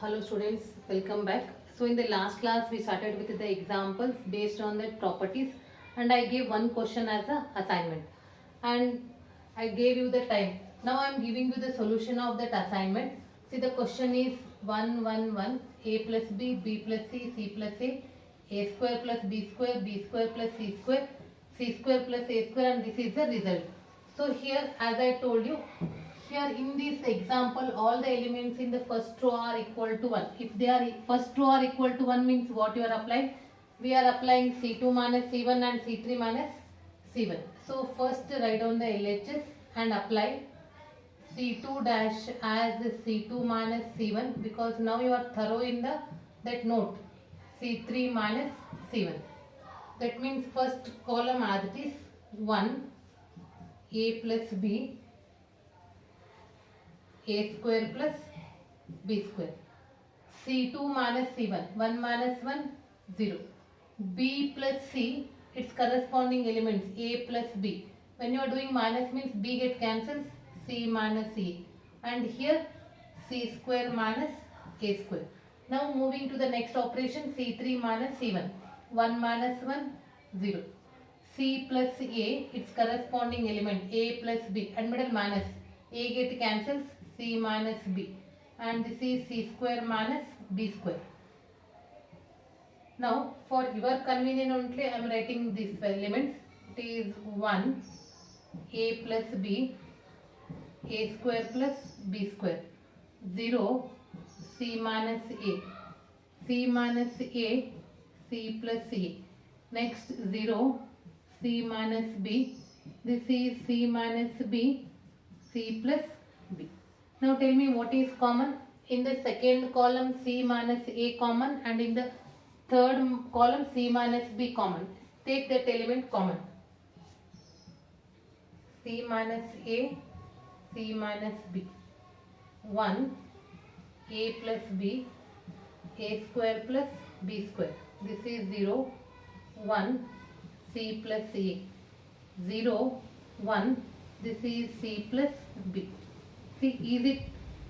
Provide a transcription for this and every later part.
Hello students, welcome back. So in the last class we started with the examples based on the properties and I gave one question as a assignment and I gave you the time. Now I am giving you the solution of that assignment. See, the question is 1 1 1 a plus b plus c plus a square plus b square plus c square plus a square, and this is the result. So here, as I told you, here in this example all the elements in the first row are equal to 1. If they are first row are equal to 1 means what you are applying? We are applying C2 minus C1 and C3 minus C1. So first write down the LHS and apply C2 dash as C2 minus C1, because now you are thorough in the that note C3 minus C1. That means first column as it is 1 a plus b a square plus b square, c2 minus c1 1 minus 1 0, b plus c its corresponding elements a plus b. When you are doing minus means b get cancels, c minus a, and here c square minus a square. Now moving to the next operation, c3 minus c1 1 minus 1 0, c plus a its corresponding element a plus b, and middle minus a get cancels, c minus b, and this is c square minus b square. Now for your convenience only I am writing these elements. It is 1 a plus b a square plus b square, 0 c minus a c minus a c plus a, next 0 c minus b, this is c minus b c plus b. Now tell me what is common. In the second column c minus a common, and in the third column c minus b common. Take that element common. C minus a c minus b, 1 a plus b a square plus b square, this is 0 1 c plus a, 0 1, this is c plus b. See, is it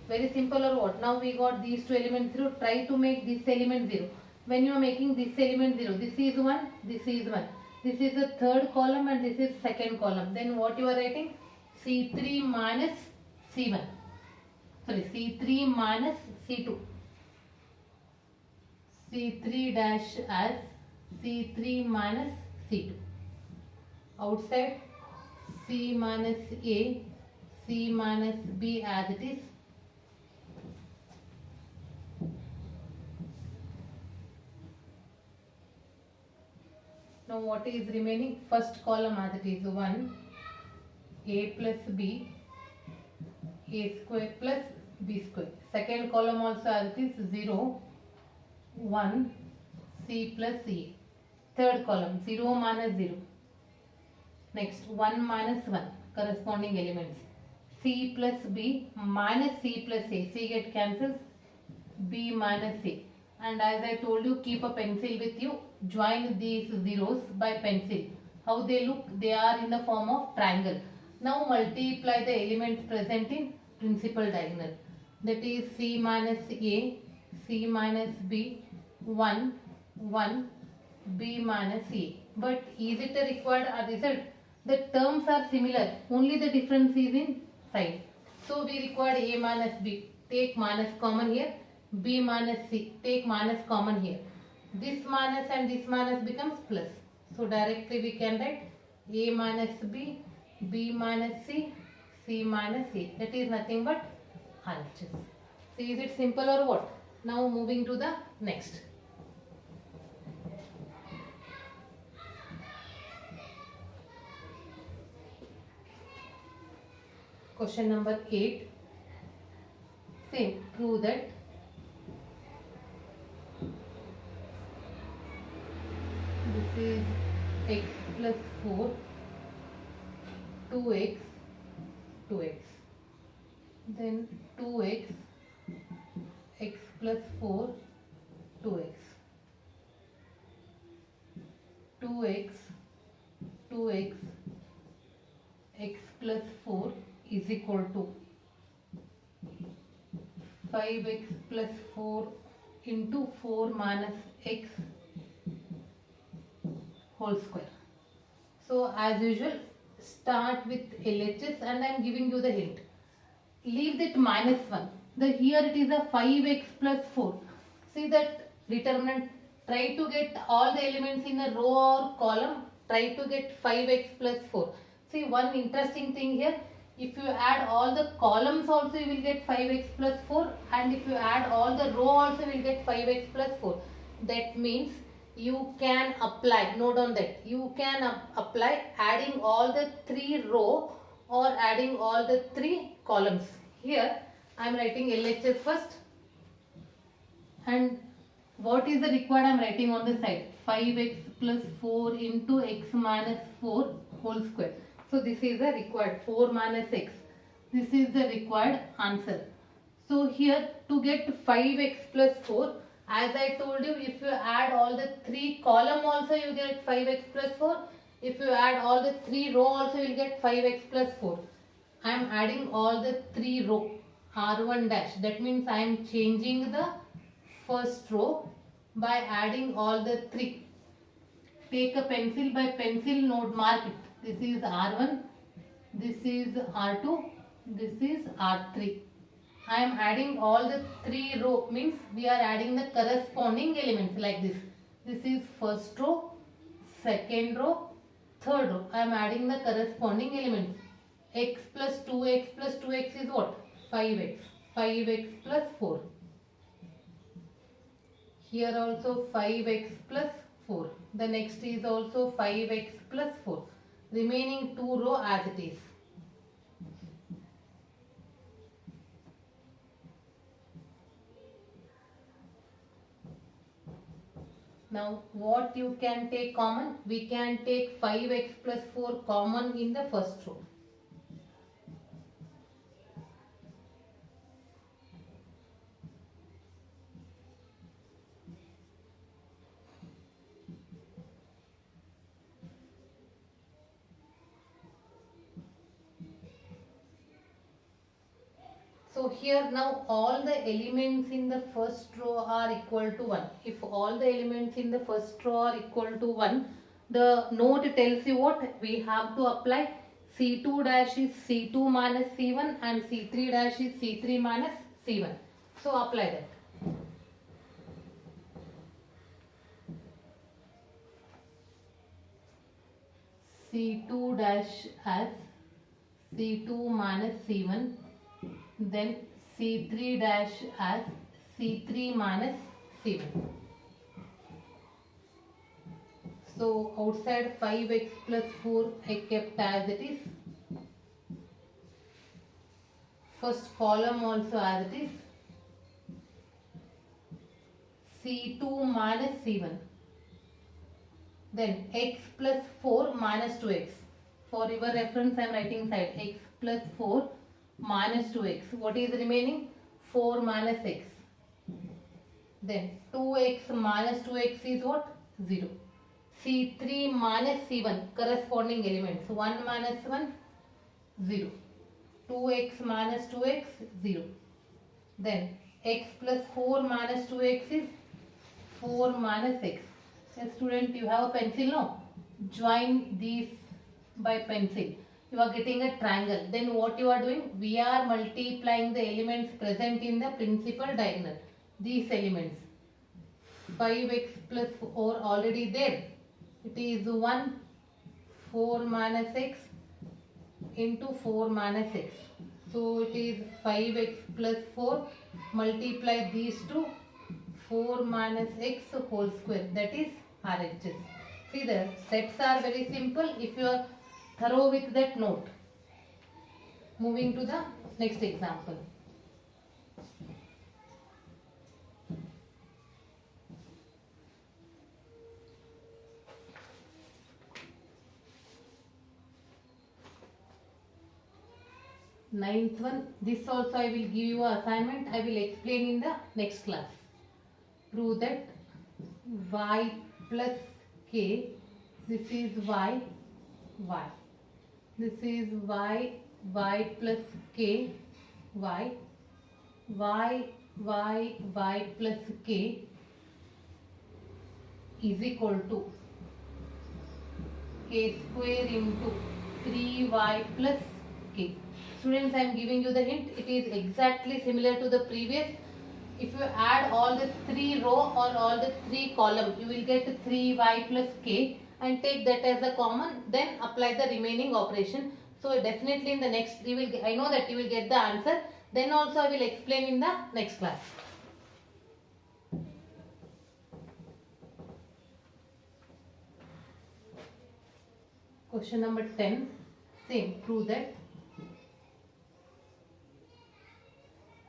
very simple or what? Now we got these two elements 0. Try to make this element 0. When you are making this element 0, this is 1, this is 1. This is the third column and this is second column. Then what you are writing? C3 minus C1. Sorry, C3 minus C2. C3 dash as C3 minus C2. Outside C minus A, C minus B as it is. Now what is remaining? First column as it is 1 a plus b a square plus b square. Second column also as it is 0 1 c plus a. Third column 0 minus 0. Next 1 minus 1 corresponding elements. C plus b minus c plus a. C get cancels, b minus a. And as I told you, keep a pencil with you. Join these zeros by pencil. How they look? They are in the form of triangle. Now multiply the elements present in principal diagonal. That is c minus a, c minus b, 1, 1, b minus a. But is it a required result? The terms are similar. Only the difference is in side. So we require a minus b. Take minus common here. B minus c, take minus common here. This minus and this minus becomes plus. So directly we can write a minus b, b minus c, c minus a. That is nothing but RHS. See, is it simple or what? Now moving to the next. Question number 8. Same. Prove that this is x plus 4, 2x, 2x. Then 2x, x plus 4, 2x. 2x, 2x, x plus 4 is equal to 5x plus 4 into 4 minus x whole square. So as usual, start with LHS and I am giving you the hint. Leave that minus 1. Here it is a 5x plus 4. See that determinant. Try to get all the elements in a row or column. Try to get 5x plus 4. See, one interesting thing here. If you add all the columns also, you will get 5x plus 4. And if you add all the row also, you will get 5x plus 4. That means you can apply, note on that, you can apply adding all the 3 row or adding all the 3 columns. Here I am writing LHS first, and what is the required I am writing on the side, 5x plus 4 into x minus 4 whole square. So this is the required 4 minus x. This is the required answer. So here to get 5x plus 4, as I told you, if you add all the 3 column also you get 5x plus 4. If you add all the 3 row also you will get 5x plus 4. I am adding all the 3 row R1 dash. That means I am changing the first row by adding all the 3. Take a pencil, by pencil note mark it. This is R1, this is R2, this is R3. I am adding all the 3 row, means we are adding the corresponding elements like this. This is first row, second row, third row. I am adding the corresponding elements. X plus 2x plus 2x is what? 5x. 5x plus 4. Here also 5x plus 4. The next is also 5x plus 4. Remaining 2 row as it is. Now what you can take common? We can take 5x plus 4 common in the first row. So here now all the elements in the first row are equal to 1. If all the elements in the first row are equal to 1, the note tells you what? We have to apply C2 dash is C2 minus C1 and C3 dash is C3 minus C1. So apply that. C2 dash as C2 minus C1. Then C3 dash as C3 minus C1. So outside 5x plus 4 I kept as it is. First column also as it is. C2 minus C1. Then x plus 4 minus 2x. For your reference I am writing side x plus 4 minus 2x. What is remaining? 4 minus x. Then 2x minus 2x is what? 0. C3 minus C1 corresponding elements. 1 minus 1, 0. 2x minus 2x, 0. Then x plus 4 minus 2x is 4 minus x. Yes, student, you have a pencil, no? Join these by pencil. You are getting a triangle. Then what you are doing? We are multiplying the elements present in the principal diagonal. These elements. 5x plus 4 already there. It is 1, 4 minus x into 4 minus x. So it is 5x plus 4. Multiply these two. 4 minus x whole square. That is RHS. See, the steps are very simple. If you are thorough with that note. Moving to the next example. Ninth one, this also I will give you an assignment. I will explain in the next class. Prove that y plus k, this is y, y. This is y, y plus k, y, y y plus k is equal to a square into 3y plus k. Students, I am giving you the hint. It is exactly similar to the previous. If you add all the 3 row or all the 3 column, you will get 3y plus k and take that as a common, then apply the remaining operation. So definitely in the next, I know that you will get the answer. Then also I will explain in the next class. Question number 10. Same, prove that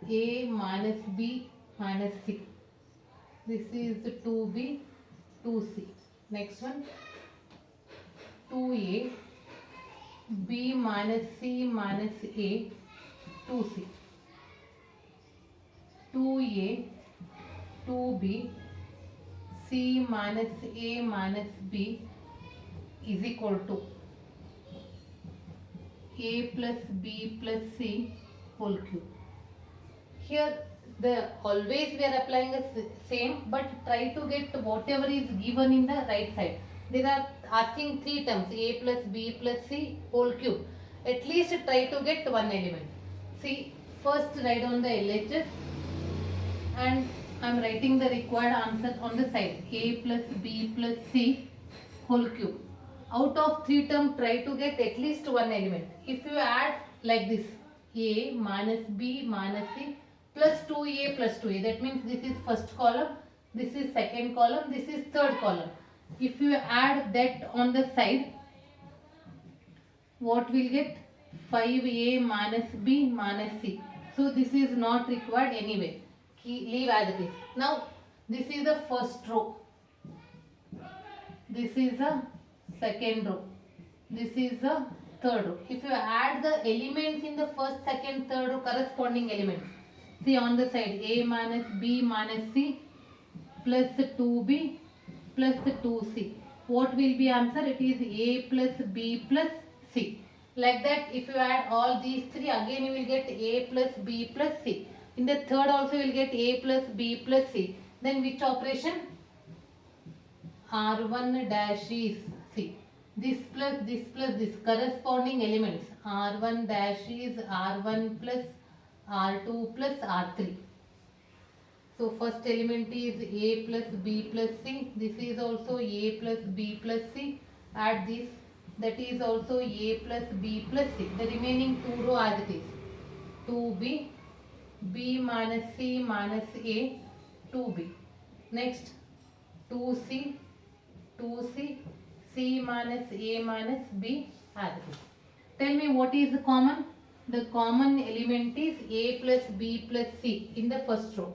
a minus b minus c. This is 2b, 2c. Next one, 2a, b minus c minus a, 2c. 2a, 2b, c minus a minus b is equal to a plus b plus c whole cube. Here the always we are applying the same, but try to get whatever is given in the right side. They are asking 3 terms, a plus b plus c whole cube. At least try to get one element. See, first write on the LHS and I am writing the required answer on the side, a plus b plus c whole cube. Out of 3 terms, try to get at least one element. If you add like this, a minus b minus c plus 2a plus 2a, that means this is first column, this is second column, this is third column. If you add that on the side, what will get? 5a minus b minus c. So this is not required anyway. Leave as it is. Now this is the first row. This is the second row. This is the third row. If you add the elements in the first, second, third row, corresponding elements. See on the side, a minus b minus c plus 2b plus 2c. What will be answer? It is a plus b plus c. Like that, if you add all these 3, again you will get a plus b plus c. In the third also you will get a plus b plus c. Then which operation? R1 dash is C. This plus this corresponding elements. R1 dash is R1 plus R2 plus R3. So first element is a plus b plus c. This is also a plus b plus c. Add this. That is also a plus b plus c. The remaining 2 row as it is. 2b, b minus c minus a, 2b. Next 2c, 2c, c minus a minus b as it is. Tell me what is the common? The common element is a plus b plus c in the first row.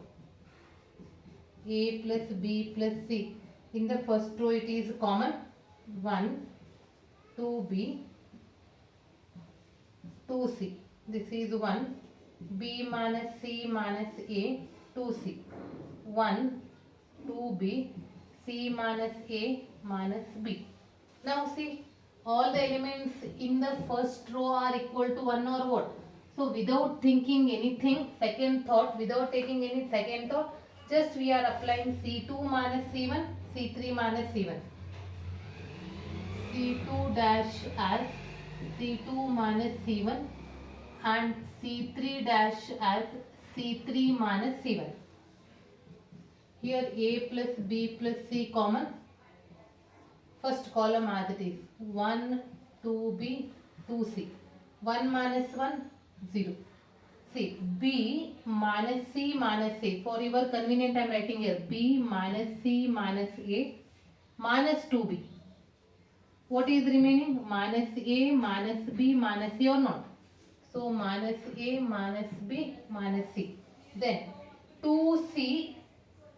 A plus b plus c. In the first row it is common. 1, 2b, 2c. This is 1. b minus c minus a, 2c. 1, 2b, c minus a minus b. Now see, all the elements in the first row are equal to 1 or what? So without thinking anything, second thought, without taking any second thought, just we are applying C2 minus C1, C3 minus C1. C2 dash as C2 minus C1 and C3 dash as C3 minus C1. Here a plus b plus c common. First column as it is. 1, 2b, 2c. 1 minus 1, 0. See, b minus c minus a. For your convenient I am writing here. b minus c minus a minus 2b. What is remaining? Minus a minus b minus c or not? So minus a minus b minus c. Then 2c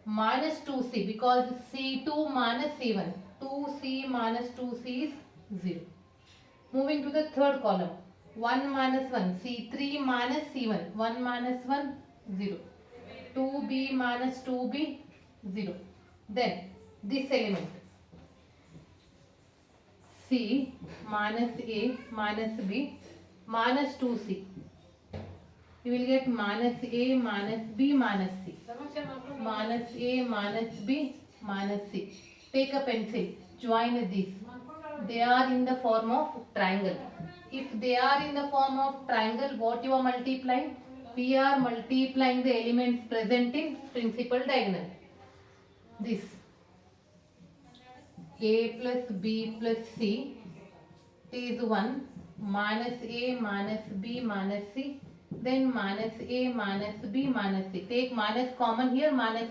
minus 2c, because c2 minus c1. 2c minus 2c is 0. Moving to the third column. 1 minus 1. C3 minus C1. 1 minus 1, 0. 2b minus 2b, 0. Then this element. C minus A minus B minus 2C. You will get minus a minus b minus c. Minus a minus b minus c. Take a pencil. Join these. They are in the form of triangle. If they are in the form of triangle, what you are multiplying? We are multiplying the elements present in principal diagonal. This a plus b plus c is 1 minus a minus b minus c, then minus a minus b minus c. Take minus common here, minus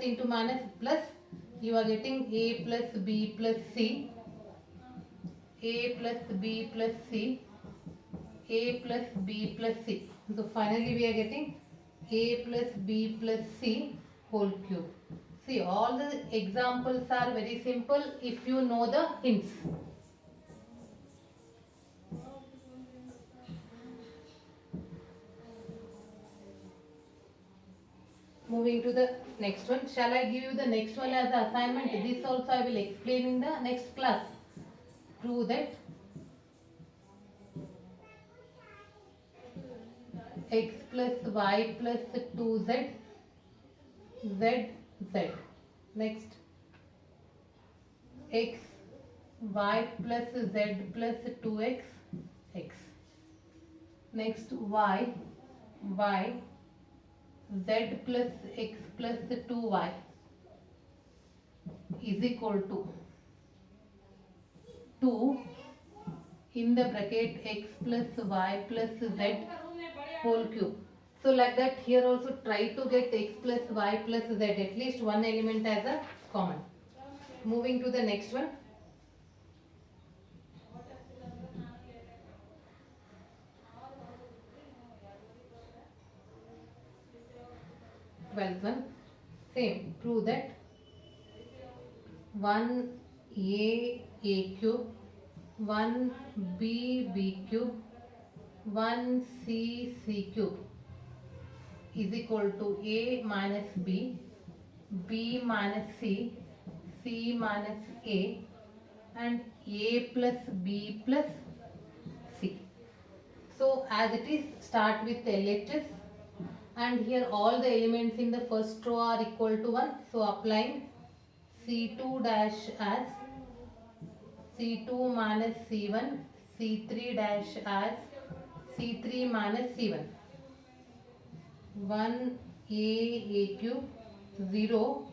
into minus plus. You are getting a plus b plus c, a plus b plus c, a plus b plus c. So finally we are getting a plus b plus c whole cube. See, all the examples are very simple if you know the hints. Moving to the next one. Shall I give you the next one as an assignment? This also I will explain in the next class. Prove that x plus y plus 2z, z, z. Next, x, y plus z plus 2x, x. Next, y, y, z plus x plus 2y is equal to 2 in the bracket x plus y plus z whole cube. So like that here also try to get x plus y plus z, at least one element as a common. Moving to the next one. Twelfth one. Same. Prove that 1a cube, 1b cube, 1c cube is equal to a minus b, b minus c minus a, and a plus b plus c. So as it is, start with LHS, and here all the elements in the first row are equal to 1. So applying C2 dash as C2 minus C1, C3 dash as C3 minus C1. 1a cube, 0,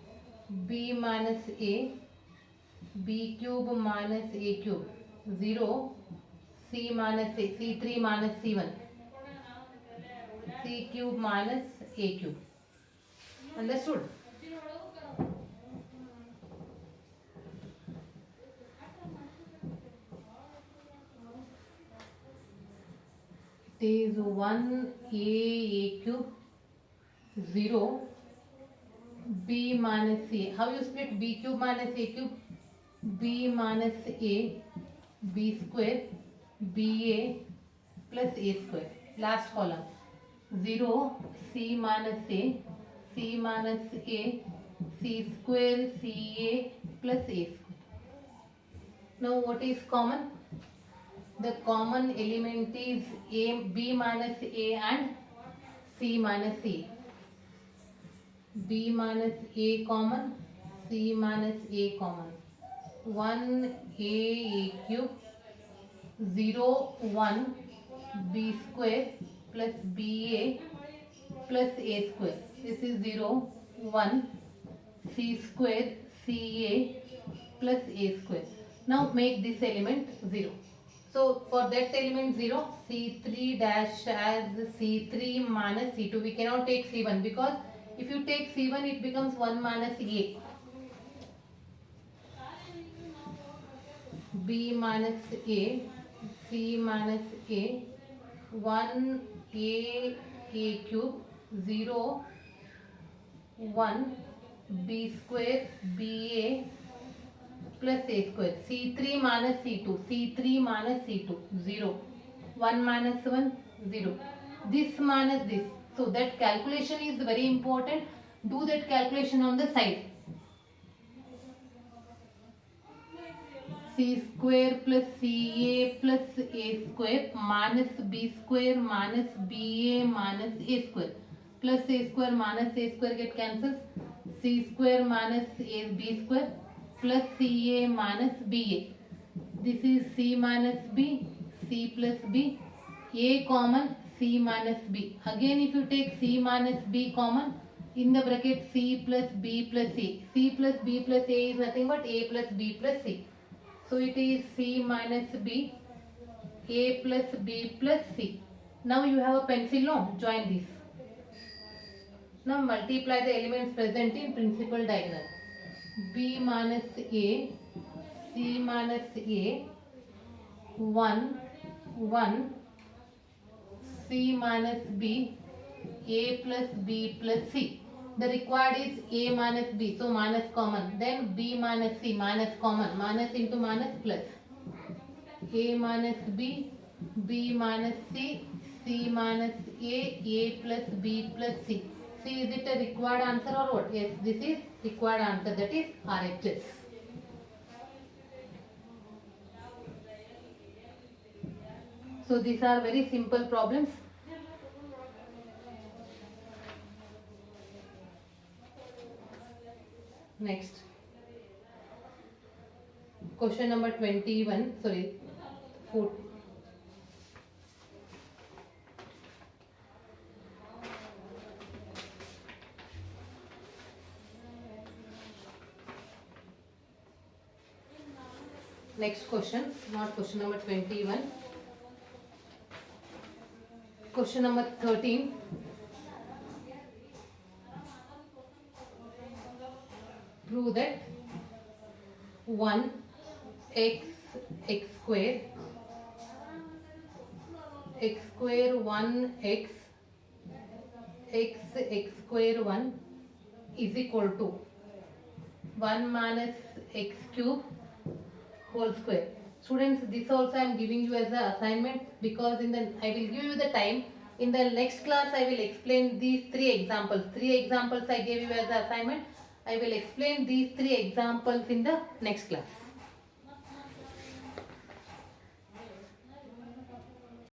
b minus a, b cube minus a cube, 0, c minus a, c3 minus c1, c cube minus a cube. Understood? It is 1a cube, 0, b minus a. How you split b cube minus a cube? B minus a, b square, ba plus a square. Last column. 0, c minus a, c minus a, c square, ca plus a square. Now what is common? The common element is a, b minus a and c minus a. b minus a common, c minus a common. 1a cube, 0, 1, b square plus ba plus a square. This is 0, 1, c square, ca plus a square. Now make this element 0. So for that element 0, C3 dash as C3 minus C2. We cannot take C1 because if you take C1 it becomes 1 minus A. B minus A, C minus A, 1 A cube, 0, 1, B square, BA plus A square. C3 minus C2, C3 minus C2, 0, 1 minus 1, 0. This minus this. So that calculation is very important. Do that calculation on the side. C square plus CA plus A square minus B square minus BA minus A square plus A square minus A square get cancels. C square minus B square plus CA minus BA. This is C minus B, C plus B, A common, C minus B. Again if you take C minus B common, in the bracket C plus B plus A. C plus B plus A is nothing but A plus B plus C. So it is C minus B, A plus B plus C. Now you have a pencil, no? Join this. Now multiply the elements present in principal diagonal. B minus A, C minus A, 1, 1, C minus B, A plus B plus C. The required is A minus B, so minus common. Then B minus C, minus common. Minus into minus plus. A minus B, B minus C, C minus A plus B plus C. See, is it a required answer or what? Yes, this is required answer, that is RHS. So these are very simple problems. Next, question number 21, sorry, 4. Next question, not question number 21. Question number 13. Prove that 1 x square 1 x square 1 is equal to 1 minus x cube whole square. Students, this also I am giving you as an assignment, because I will give you the time. In the next class I will explain these 3 examples. 3 examples I gave you as an assignment. I will explain these 3 examples in the next class.